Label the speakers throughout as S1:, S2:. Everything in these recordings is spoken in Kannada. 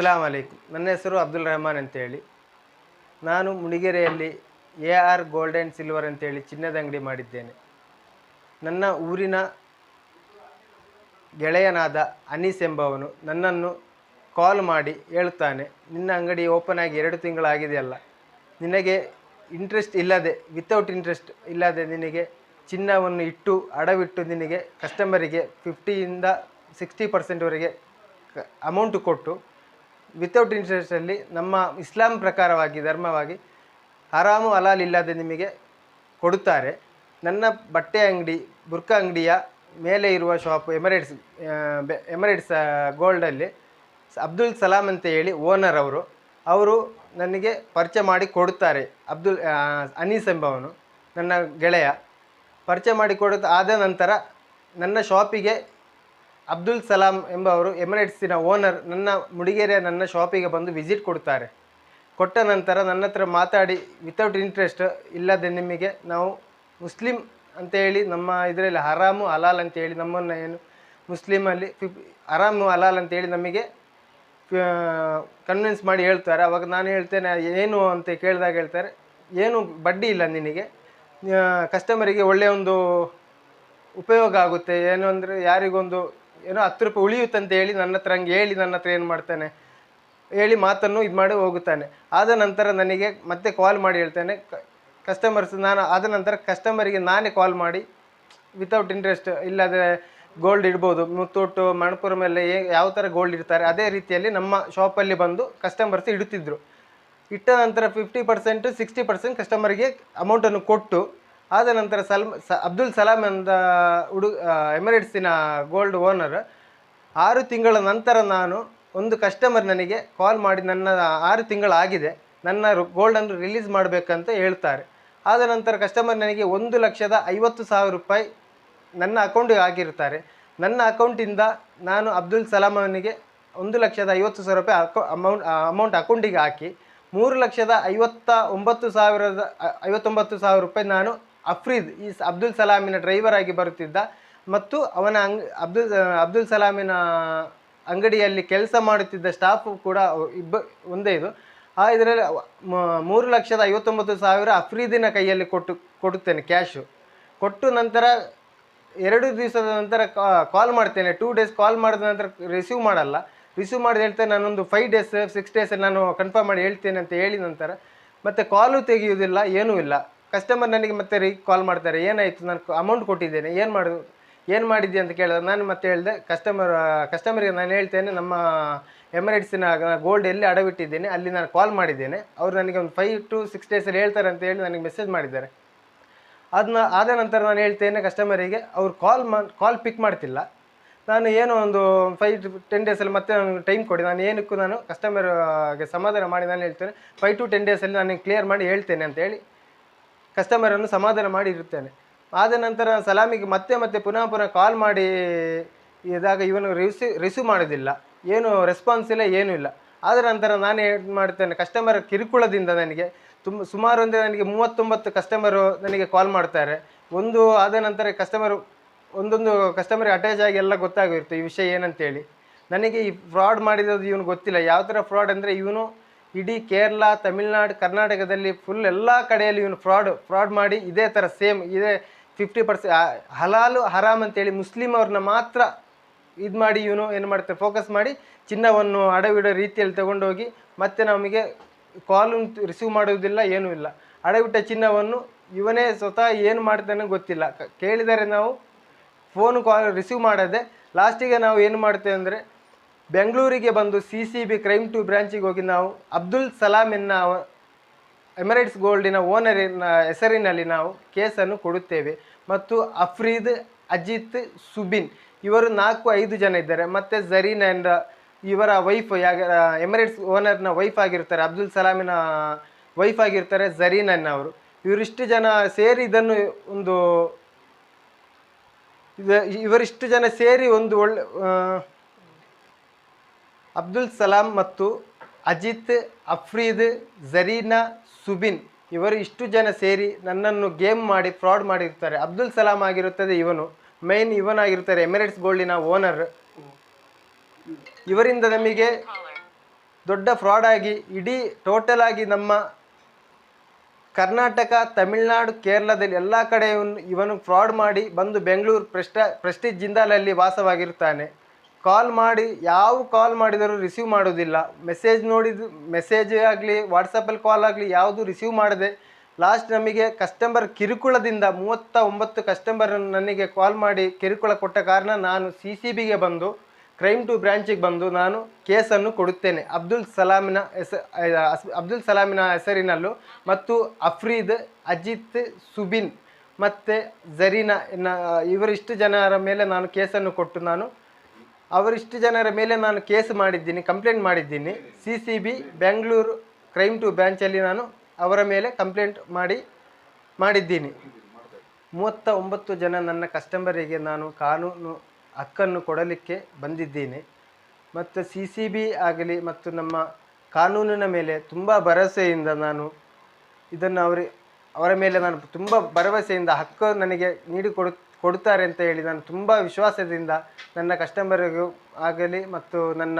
S1: ಅಸ್ಸಲಾಮ್ ಅಲೈಕುಮ್. ನನ್ನ ಹೆಸರು ಅಬ್ದುಲ್ ರೆಹಮಾನ್ ಅಂತೇಳಿ. ನಾನು ಮುಡಿಗೆರೆಯಲ್ಲಿ AR ಗೋಲ್ಡ್ ಆ್ಯಂಡ್ ಸಿಲ್ವರ್ ಅಂತೇಳಿ ಚಿನ್ನದ ಅಂಗಡಿ ಮಾಡಿದ್ದೇನೆ. ನನ್ನ ಊರಿನ ಗೆಳೆಯನಾದ ಅನೀಸ್ ಎಂಬವನು ನನ್ನನ್ನು ಕಾಲ್ ಮಾಡಿ ಹೇಳುತ್ತಾನೆ, ನಿನ್ನ ಅಂಗಡಿ ಓಪನ್ ಆಗಿ 2 ತಿಂಗಳಾಗಿದೆಯಲ್ಲ, ನಿನಗೆ ಇಂಟ್ರೆಸ್ಟ್ ಇಲ್ಲದೆ, ವಿತೌಟ್ ಇಂಟ್ರೆಸ್ಟ್ ಇಲ್ಲದೆ ನಿನಗೆ ಚಿನ್ನವನ್ನು ಇಟ್ಟು ಅಡವಿಟ್ಟು ನಿನಗೆ ಕಸ್ಟಮರಿಗೆ 50ಇಂದ 60% ಅಮೌಂಟು ಕೊಟ್ಟು ವಿತೌಟ್ ಇಂಟ್ರೆಸ್ಟಲ್ಲಿ ನಮ್ಮ ಇಸ್ಲಾಂ ಪ್ರಕಾರವಾಗಿ ಧರ್ಮವಾಗಿ ಹರಾಮು ಹಲಾಲ್ ಇಲ್ಲದೆ ನಿಮಗೆ ಕೊಡುತ್ತಾರೆ. ನನ್ನ ಬಟ್ಟೆ ಅಂಗಡಿ ಬುರ್ಕ ಅಂಗಡಿಯ ಮೇಲೆ ಇರುವ ಶಾಪ್ ಎಮರೇಟ್ಸ್ ಗೋಲ್ಡಲ್ಲಿ ಅಬ್ದುಲ್ ಸಲಾಮ್ ಅಂತ ಹೇಳಿ ಓನರ್ ಅವರು ನನಗೆ ಪರಿಚಯ ಮಾಡಿ ಕೊಡುತ್ತಾರೆ. ಅನೀಸ್ ಎಂಬವನು ನನ್ನ ಗೆಳೆಯ ಪರಿಚಯ ಮಾಡಿ ಆದ ನಂತರ ನನ್ನ ಶಾಪಿಗೆ ಅಬ್ದುಲ್ ಸಲಾಮ್ ಎಂಬವರು ಎಮರೇಟ್ಸಿನ ಓನರ್ ನನ್ನ ಶಾಪಿಗೆ ಬಂದು ವಿಸಿಟ್ ಕೊಡ್ತಾರೆ. ಕೊಟ್ಟ ನಂತರ ನನ್ನ ಹತ್ರ ಮಾತಾಡಿ ವಿತೌಟ್ ಇಂಟ್ರೆಸ್ಟ್ ಇಲ್ಲದೆ ನಿಮಗೆ ನಾವು ಮುಸ್ಲಿಂ ಅಂತೇಳಿ ನಮ್ಮ ಇದರಲ್ಲಿ ಹರಾಮು ಹಲಾಲ್ ಅಂತೇಳಿ ನಮ್ಮನ್ನು ಏನು ಮುಸ್ಲಿಮಲ್ಲಿ ಹರಾಮು ಹಲಾಲ್ ಅಂತೇಳಿ ನಮಗೆ ಕನ್ವಿನ್ಸ್ ಮಾಡಿ ಹೇಳ್ತಾರೆ. ಅವಾಗ ನಾನು ಹೇಳ್ತೇನೆ ಏನು ಅಂತ ಕೇಳಿದಾಗ ಹೇಳ್ತಾರೆ, ಏನು ಬಡ್ಡಿ ಇಲ್ಲ ನಿನಗೆ, ಕಸ್ಟಮರಿಗೆ ಒಳ್ಳೆಯ ಒಂದು ಉಪಯೋಗ ಆಗುತ್ತೆ, ಏನು ಅಂದರೆ ಯಾರಿಗೊಂದು ಏನೋ 10 ರೂಪಾಯಿ ಉಳಿಯುತ್ತಂತ ಹೇಳಿ ನನ್ನ ಹತ್ರ ಹಂಗೆ ಹೇಳಿ ನನ್ನ ಹತ್ರ ಏನು ಮಾಡ್ತಾನೆ ಹೇಳಿ ಮಾತನ್ನು ಇದು ಮಾಡಿ ಹೋಗುತ್ತಾನೆ. ಆದ ನಂತರ ನನಗೆ ಮತ್ತೆ ಕಾಲ್ ಮಾಡಿ ಹೇಳ್ತಾನೆ ನಾನು ಆದ ನಂತರ ಕಸ್ಟಮರಿಗೆ ನಾನೇ ಕಾಲ್ ಮಾಡಿ ವಿತೌಟ್ ಇಂಟ್ರೆಸ್ಟ್ ಇಲ್ಲದೆ ಗೋಲ್ಡ್ ಇಡ್ಬೋದು, ಮುತ್ತೂಟು ಮಣಪುರಂ ಎಲ್ಲ ಯಾವ ಥರ ಗೋಲ್ಡ್ ಇಡ್ತಾರೆ ಅದೇ ರೀತಿಯಲ್ಲಿ ನಮ್ಮ ಶಾಪಲ್ಲಿ ಬಂದು ಕಸ್ಟಮರ್ಸ್ ಇಡುತ್ತಿದ್ದರು. ಇಟ್ಟ ನಂತರ 50% 60% ಕಸ್ಟಮರಿಗೆ ಅಮೌಂಟನ್ನು ಕೊಟ್ಟು ಆದ ನಂತರ ಅಬ್ದುಲ್ ಸಲಾಮ್ ಎಂದ ಎಮಿರೇಟ್ಸಿನ ಗೋಲ್ಡ್ ಓನರ್ 6 ತಿಂಗಳ ನಂತರ ಒಂದು ಕಸ್ಟಮರ್ ನನಗೆ ಕಾಲ್ ಮಾಡಿ ನನ್ನ 6 ತಿಂಗಳಾಗಿದೆ, ನನ್ನ ಗೋಲ್ಡನ್ನು ರಿಲೀಸ್ ಮಾಡಬೇಕಂತ ಹೇಳ್ತಾರೆ. ಆದ ನಂತರ ಕಸ್ಟಮರ್ ನನಗೆ 1,50,000 ರೂಪಾಯಿ ನನ್ನ ಅಕೌಂಟಿಗೆ ಹಾಕಿರ್ತಾರೆ. ನನ್ನ ಅಕೌಂಟಿಂದ ನಾನು ಅಬ್ದುಲ್ ಸಲಾಮ್ ಅವನಿಗೆ 1,50,000 ರೂಪಾಯಿ ಅಮೌಂಟ್ ಅಕೌಂಟಿಗೆ ಹಾಕಿ 3,59,000 ರೂಪಾಯಿ ನಾನು ಅಫ್ರೀದ್ ಈ ಅಬ್ದುಲ್ ಸಲಾಮಿನ ಡ್ರೈವರ್ ಆಗಿ ಬರುತ್ತಿದ್ದ ಮತ್ತು ಅವನ ಅಬ್ದುಲ್ ಸಲಾಮಿನ ಅಂಗಡಿಯಲ್ಲಿ ಕೆಲಸ ಮಾಡುತ್ತಿದ್ದ ಸ್ಟಾಫು ಕೂಡ ಒಂದೇ ಇದು ಇದರಲ್ಲಿ 3,59,000 ಅಫ್ರೀದಿನ ಕೈಯಲ್ಲಿ ಕೊಡುತ್ತೇನೆ ಕ್ಯಾಶು. ಕೊಟ್ಟು ನಂತರ 2 ದಿವಸದ ನಂತರ ಕಾಲ್ ಮಾಡ್ತೇನೆ. 2 ಡೇಸ್ ಕಾಲ್ ಮಾಡಿದ ನಂತರ ರಿಸೀವ್ ಮಾಡಿ ಹೇಳ್ತೇನೆ ನಾನೊಂದು 5 ಡೇಸ್ 6 ಡೇಸ್ ನಾನು ಕನ್ಫರ್ಮ್ ಮಾಡಿ ಹೇಳ್ತೇನೆ ಅಂತ ಹೇಳಿ ನಂತರ ಮತ್ತೆ ಕಾಲು ತೆಗೆಯುವುದಿಲ್ಲ, ಏನೂ ಇಲ್ಲ. ಕಸ್ಟಮರ್ ನನಗೆ ಮತ್ತೆ ಕಾಲ್ ಮಾಡ್ತಾರೆ, ಏನಾಯಿತು, ನಾನು ಅಮೌಂಟ್ ಕೊಟ್ಟಿದ್ದೇನೆ, ಏನು ಮಾಡಿದ್ದೆ ಅಂತ ಕೇಳಿದ್ರೆ ನಾನು ಮತ್ತೆ ಹೇಳಿದೆ ಕಸ್ಟಮರಿಗೆ ನಾನು ಹೇಳ್ತೇನೆ ನಮ್ಮ ಎಮಿರೇಟ್ಸಿನ ಗೋಲ್ಡ್ ಎಲ್ಲಿ ಅಡವಿಟ್ಟಿದ್ದೇನೆ ಅಲ್ಲಿ ನಾನು ಕಾಲ್ ಮಾಡಿದ್ದೇನೆ, ಅವರು ನನಗೆ ಒಂದು 5 to 6 ಡೇಸಲ್ಲಿ ಹೇಳ್ತಾರೆ ಅಂತ ಹೇಳಿ ನನಗೆ ಮೆಸೇಜ್ ಮಾಡಿದ್ದಾರೆ. ಆದ ನಂತರ ನಾನು ಹೇಳ್ತೇನೆ ಕಸ್ಟಮರಿಗೆ, ಅವರು ಕಾಲ್ ಪಿಕ್ ಮಾಡ್ತಿಲ್ಲ, ನಾನು ಏನೋ ಒಂದು 5 to 10 ಡೇಸಲ್ಲಿ ಮತ್ತೆ ನನಗೆ ಟೈಮ್ ಕೊಡಿ, ನಾನು ಏನಕ್ಕೂ ನಾನು ಕಸ್ಟಮರ್ಗೆ ಸಮಾಧಾನ ಮಾಡಿ ನಾನು ಹೇಳ್ತೇನೆ 5 to 10 ಡೇಸಲ್ಲಿ ನಾನು ಕ್ಲಿಯರ್ ಮಾಡಿ ಹೇಳ್ತೇನೆ ಅಂತ ಹೇಳಿ ಕಸ್ಟಮರನ್ನು ಸಮಾಧಾನ ಮಾಡಿ ಇರುತ್ತೇನೆ. ಆದ ನಂತರ ಸಲಾಮಿಗೆ ಮತ್ತೆ ಪುನಃ ಕಾಲ್ ಮಾಡಿ ಇದಾಗ ಇವನು ರಿಸೀವ್ ಮಾಡೋದಿಲ್ಲ, ಏನು ರೆಸ್ಪಾನ್ಸ್ ಇಲ್ಲ, ಏನೂ ಇಲ್ಲ. ಆದ ನಂತರ ನಾನು ಏನು ಮಾಡ್ತೇನೆ, ಕಸ್ಟಮರ್ ಕಿರುಕುಳದಿಂದ ನನಗೆ ಸುಮಾರು ನನಗೆ 39 ಕಸ್ಟಮರು ನನಗೆ ಕಾಲ್ ಮಾಡ್ತಾರೆ. ಆದ ನಂತರ ಒಂದೊಂದು ಕಸ್ಟಮರಿಗೆ ಅಟ್ಯಾಚ್ ಆಗಿ ಎಲ್ಲ ಗೊತ್ತಾಗಿರುತ್ತೆ ಈ ವಿಷಯ ಏನಂತೇಳಿ. ನನಗೆ ಈ ಫ್ರಾಡ್ ಮಾಡಿರೋದು ಇವನು ಗೊತ್ತಿಲ್ಲ, ಯಾವ ಥರ ಫ್ರಾಡ್ ಅಂದರೆ ಇವನು ಇಡೀ ಕೇರಳ, ತಮಿಳ್ನಾಡು, ಕರ್ನಾಟಕದಲ್ಲಿ ಫುಲ್ ಎಲ್ಲ ಕಡೆಯಲ್ಲಿ ಇವನು ಫ್ರಾಡ್ ಮಾಡಿ ಇದೇ ಥರ ಸೇಮ್ ಇದೇ 50% ಹಲಾಲು ಹರಾಮ್ ಅಂತೇಳಿ ಮುಸ್ಲಿಮ್ ಅವ್ರನ್ನ ಮಾತ್ರ ಇದು ಮಾಡಿ ಇವನು ಏನು ಮಾಡ್ತಾರೆ ಫೋಕಸ್ ಮಾಡಿ ಚಿನ್ನವನ್ನು ಅಡವಿಡೋ ರೀತಿಯಲ್ಲಿ ತಗೊಂಡೋಗಿ ಮತ್ತೆ ನಮಗೆ ಕಾಲು ರಿಸೀವ್ ಮಾಡುವುದಿಲ್ಲ, ಏನೂ ಇಲ್ಲ. ಅಡವಿಟ್ಟ ಚಿನ್ನವನ್ನು ಇವನೇ ಸ್ವತಃ ಏನು ಮಾಡ್ತಾನೆ ಗೊತ್ತಿಲ್ಲ. ಕೇಳಿದರೆ ನಾವು ಕಾಲ್ ರಿಸೀವ್ ಮಾಡದೆ ಲಾಸ್ಟಿಗೆ ನಾವು ಏನು ಮಾಡ್ತೇವೆ ಅಂದರೆ ಬೆಂಗಳೂರಿಗೆ ಬಂದು CCB ಕ್ರೈಮ್ 2 ಬ್ರಾಂಚಿಗೆ ಹೋಗಿ ನಾವು ಅಬ್ದುಲ್ ಸಲಾಮ್ ಎಮಿರೇಟ್ಸ್ ಗೋಲ್ಡಿನ ಓನರಿನ ಹೆಸರಿನಲ್ಲಿ ನಾವು ಕೇಸನ್ನು ಕೊಡುತ್ತೇವೆ. ಮತ್ತು ಅಫ್ರೀದ್, ಅಜಿತ್, ಸುಬಿನ್ ಇವರು 4-5 ಜನ ಇದ್ದಾರೆ. ಮತ್ತು ಝರೀನ್ ಆ್ಯಂಡ್ ಇವರ ವೈಫ್ ಎಮಿರೇಟ್ಸ್ ಓನರ್ನ ವೈಫ್ ಆಗಿರ್ತಾರೆ, ಅಬ್ದುಲ್ ಸಲಾಮಿನ ವೈಫ್ ಆಗಿರ್ತಾರೆ ಝರೀನ್ ಅವರು. ಇವರಿಷ್ಟು ಜನ ಸೇರಿ ಇವರಿಷ್ಟು ಜನ ಸೇರಿ ಒಂದು ಒಳ್ಳೆ ಅಬ್ದುಲ್ ಸಲಾಮ್ ಮತ್ತು ಅಜಿತ್, ಅಫ್ರೀದ್, ಝರೀನಾ, ಸುಬಿನ್ ಇವರು ಇಷ್ಟು ಜನ ಸೇರಿ ನನ್ನನ್ನು ಗೇಮ್ ಮಾಡಿ ಫ್ರಾಡ್ ಮಾಡಿರ್ತಾರೆ. ಅಬ್ದುಲ್ ಸಲಾಮ್ ಆಗಿರುತ್ತದೆ ಇವನಾಗಿರ್ತಾರೆ ಎಮಿರೇಟ್ಸ್ ಗೋಲ್ಡಿನ ಓನರ್. ಇವರಿಂದ ನಮಗೆ ದೊಡ್ಡ ಫ್ರಾಡ್ ಆಗಿ ಇಡೀ ಟೋಟಲ್ ಆಗಿ ನಮ್ಮ ಕರ್ನಾಟಕ, ತಮಿಳುನಾಡು, ಕೇರಳದಲ್ಲಿ ಎಲ್ಲ ಕಡೆ ಇವನು ಫ್ರಾಡ್ ಮಾಡಿ ಬಂದು ಬೆಂಗಳೂರು ಪ್ರೆಸ್ಟೀಜ್ ಜಿಂದಾಲಲ್ಲಿ ವಾಸವಾಗಿರುತ್ತಾನೆ. ಕಾಲ್ ಮಾಡಿದರೂ ರಿಸೀವ್ ಮಾಡೋದಿಲ್ಲ. ಮೆಸೇಜ್ ಆಗಲಿ ವಾಟ್ಸಪ್ಪಲ್ಲಿ ಕಾಲ್ ಆಗಲಿ ಯಾವುದು ರಿಸೀವ್ ಮಾಡದೆ ಲಾಸ್ಟ್ ನಮಗೆ ಕಸ್ಟಮರ್ ಕಿರುಕುಳದಿಂದ 39 ಕಸ್ಟಮರ್ ನನಗೆ ಕಾಲ್ ಮಾಡಿ ಕಿರುಕುಳ ಕೊಟ್ಟ ಕಾರಣ ನಾನು CCBಗೆ ಬಂದು ಕ್ರೈಮ್ ಟು ಬ್ರಾಂಚಿಗೆ ಬಂದು ನಾನು ಕೇಸನ್ನು ಕೊಡುತ್ತೇನೆ. ಅಬ್ದುಲ್ ಸಲಾಮಿನ ಹೆಸರಿನಲ್ಲೂ ಮತ್ತು ಅಫ್ರೀದ್, ಅಜಿತ್, ಸುಬಿನ್ ಮತ್ತು ಜರೀನಾ ಇವರಿಷ್ಟು ಜನರ ಮೇಲೆ ನಾನು ಕೇಸನ್ನು ಕೊಟ್ಟು ಅವರಿಷ್ಟು ಜನರ ಮೇಲೆ ನಾನು ಕೇಸ್ ಮಾಡಿದ್ದೀನಿ, ಕಂಪ್ಲೇಂಟ್ ಮಾಡಿದ್ದೀನಿ. CCB ಬೆಂಗಳೂರು ಕ್ರೈಮ್ ಟು ಬ್ರಾಂಚಲ್ಲಿ ನಾನು ಅವರ ಮೇಲೆ ಕಂಪ್ಲೇಂಟ್ ಮಾಡಿದ್ದೀನಿ. 39 ಜನ ನನ್ನ ಕಸ್ಟಮರಿಗೆ ನಾನು ಕಾನೂನು ಹಕ್ಕನ್ನು ಕೊಡಲಿಕ್ಕೆ ಬಂದಿದ್ದೀನಿ. ಮತ್ತು CCB ಆಗಲಿ ಮತ್ತು ನಮ್ಮ ಕಾನೂನಿನ ಮೇಲೆ ತುಂಬ ಭರವಸೆಯಿಂದ ನಾನು ಇದನ್ನು ಅವರ ಮೇಲೆ ನಾನು ತುಂಬ ಭರವಸೆಯಿಂದ ಹಕ್ಕು ನನಗೆ ಕೊಡುತ್ತಾರೆ ಅಂತ ಹೇಳಿ ನಾನು ತುಂಬ ವಿಶ್ವಾಸದಿಂದ ನನ್ನ ಕಸ್ಟಮರಿಗೂ ಆಗಲಿ ಮತ್ತು ನನ್ನ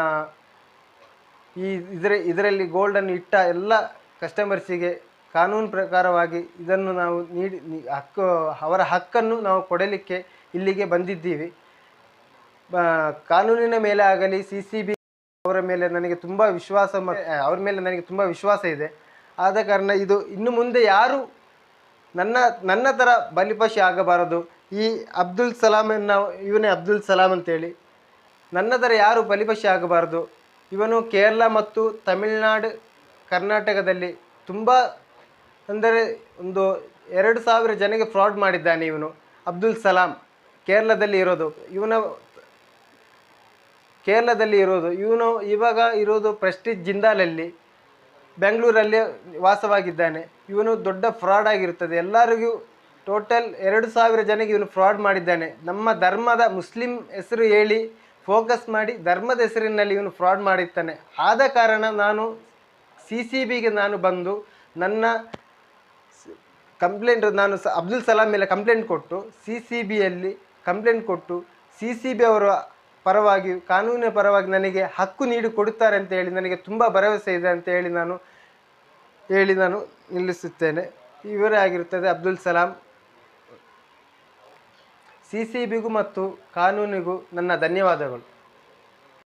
S1: ಇದರಲ್ಲಿ ಗೋಲ್ಡನ್ನು ಇಟ್ಟ ಎಲ್ಲ ಕಸ್ಟಮರ್ಸಿಗೆ ಕಾನೂನು ಪ್ರಕಾರವಾಗಿ ಇದನ್ನು ನಾವು ಅವರ ಹಕ್ಕನ್ನು ನಾವು ಕೊಡಲಿಕ್ಕೆ ಇಲ್ಲಿಗೆ ಬಂದಿದ್ದೀವಿ. ಕಾನೂನಿನ ಮೇಲೆ ಆಗಲಿ CCB ಅವರ ಮೇಲೆ ನನಗೆ ತುಂಬ ಅವ್ರ ಮೇಲೆ ನನಗೆ ತುಂಬ ವಿಶ್ವಾಸ ಇದೆ. ಆದ ಕಾರಣ ಇದು ಇನ್ನು ಮುಂದೆ ಯಾರು ನನ್ನ ಥರ ಬಲಿಪಶು ಆಗಬಾರದು. ಈ ಅಬ್ದುಲ್ ಸಲಾಮ್ ಇವನೇ ಅಬ್ದುಲ್ ಸಲಾಮ್ ಅಂತೇಳಿ ನನ್ನ ಥರ ಯಾರು ಬಲಿಪಶು ಆಗಬಾರ್ದು. ಇವನು ಕೇರಳ ಮತ್ತು ತಮಿಳುನಾಡು, ಕರ್ನಾಟಕದಲ್ಲಿ ತುಂಬ ಅಂದರೆ ಒಂದು 2000 ಜನಕ್ಕೆ ಫ್ರಾಡ್ ಮಾಡಿದ್ದಾನೆ ಇವನು. ಅಬ್ದುಲ್ ಸಲಾಮ್ ಕೇರಳದಲ್ಲಿ ಇರೋದು ಇವನು ಇವಾಗ ಇರೋದು ಪ್ರೆಸ್ಟೀಜ್ ಜಿಂದಾಲಲ್ಲಿ ಬೆಂಗಳೂರಲ್ಲಿ ವಾಸವಾಗಿದ್ದಾನೆ. ಇವನು ದೊಡ್ಡ ಫ್ರಾಡ್ ಆಗಿರುತ್ತದೆ. ಎಲ್ಲರಿಗೂ ಟೋಟಲ್ 2000 ಜನಕ್ಕೆ ಇವನು ಫ್ರಾಡ್ ಮಾಡಿದ್ದಾನೆ. ನಮ್ಮ ಧರ್ಮದ ಮುಸ್ಲಿಂ ಹೆಸರು ಹೇಳಿ ಫೋಕಸ್ ಮಾಡಿ ಧರ್ಮದ ಹೆಸರಿನಲ್ಲಿ ಇವನು ಫ್ರಾಡ್ ಮಾಡಿರ್ತಾನೆ. ಆದ ಕಾರಣ ನಾನು CCBಗೆ ನಾನು ಬಂದು ನನ್ನ ನಾನು ಅಬ್ದುಲ್ ಸಲಾಮ್ ಮೇಲೆ ಕಂಪ್ಲೇಂಟ್ ಕೊಟ್ಟು CCBಯಲ್ಲಿ ಕಂಪ್ಲೇಂಟ್ ಕೊಟ್ಟು CCB ಅವರ ಪರವಾಗಿ ಕಾನೂನಿನ ಪರವಾಗಿ ನನಗೆ ಹಕ್ಕು ಕೊಡುತ್ತಾರೆ ಅಂತ ಹೇಳಿ ನನಗೆ ತುಂಬ ಭರವಸೆ ಇದೆ ಅಂತ ಹೇಳಿ ನಾನು ನಿಲ್ಲಿಸುತ್ತೇನೆ. ಇವರೇ ಆಗಿರುತ್ತದೆ ಅಬ್ದುಲ್ ಸಲಾಮ್. CCBಗೂ ಮತ್ತು ಕಾನೂನಿಗೂ ನನ್ನ ಧನ್ಯವಾದಗಳು.